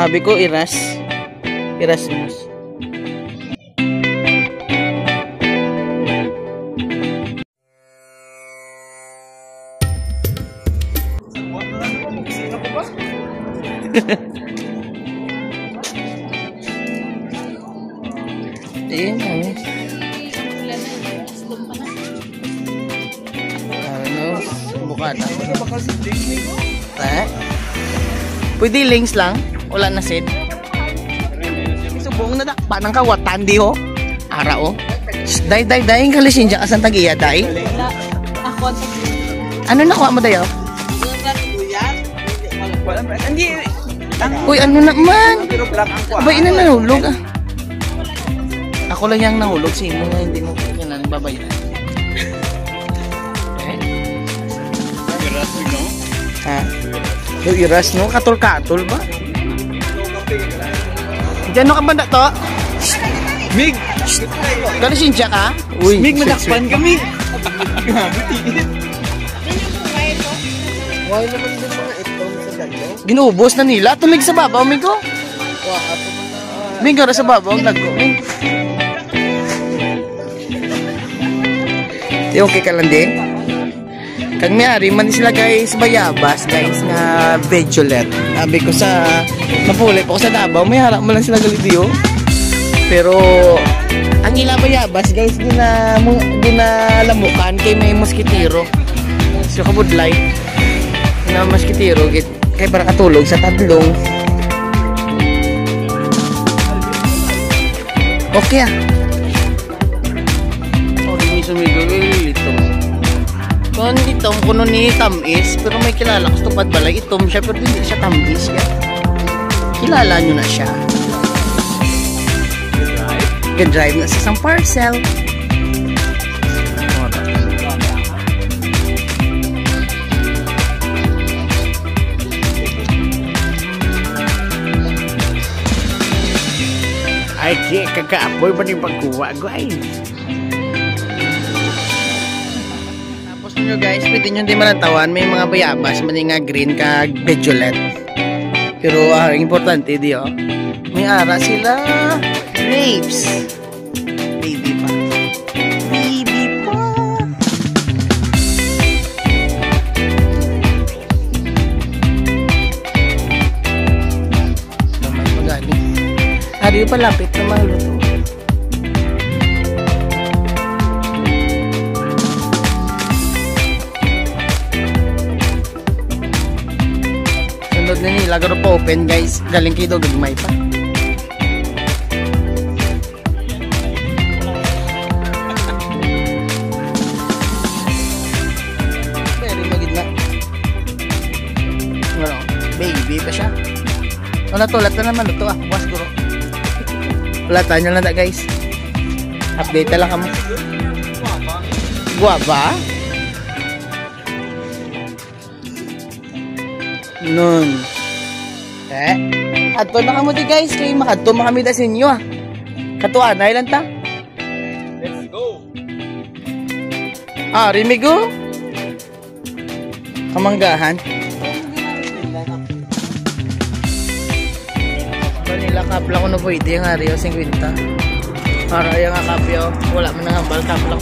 Sabi ko Erasmus. Bukan. Pwede links lang. Wala na seed. Subong na dakpan ng kawatan di ho. Ara o. Day kalisin dyan asang tagiya day. Ako ano nakuha mo dayo? Uy, ano naman? Abay, ina nahulog ah. Ako lang yung nahulog. Si mo nga hindi mo kailangan babayan. Ha? Yung iras no? Katol-katol ba? Diyan no ka banda to? Mig! Galisin siya ka? Uy, Mig, madakpan kami! Why naman din mga itong sa dalo? Ginuubos na nila. Tulig sa babaw, Migo. Migo, sa babaw ang lago. Yung kikalandi. Kag mayari man sila guys bayabas guys nga vegulet. Sabi ko sa mapuli po ko sa Davao, may harap mo lang sila galidiyo. Pero ang ila bayabas guys ginalamukan kay may moskitero. So kabudlay na moskitero kay para katulog sa tadlong. Okay ah. Oh, sumigo litong. Kung itong kuno ni tamis, pero may kilala ko tupad balay itom siya, pero hindi siya tamis yan. Kilala nyo na siya. Drive na sa isang parcel. Ay, kagkaapoy ba yung pagkuha ko ay? Nyo guys, pwede nyo di malantawan may mga bayabas, mali nga green kag vegulet. Pero importante di oh, may ara sila grapes. Baby pa. Naman magaling. Ari pa lapit na maluto. Na nila garo pa open guys, galing kido gagmay pa. Very magid na. Wala, baby pa siya. Wala to, lahat na naman ito ah, buwas guro. Wala tayo na guys. Update lang kamo. Guava? Nun. Ato na kamo di guys, kay makadto kami da sa inyo ah. Katuan na ilan ta? Let's go. Ah, Rimigo? Kamanggahan. Kanila kapla ko na pwede yung Ario 50. Para yung kapyo, wala man nang hambal kapla.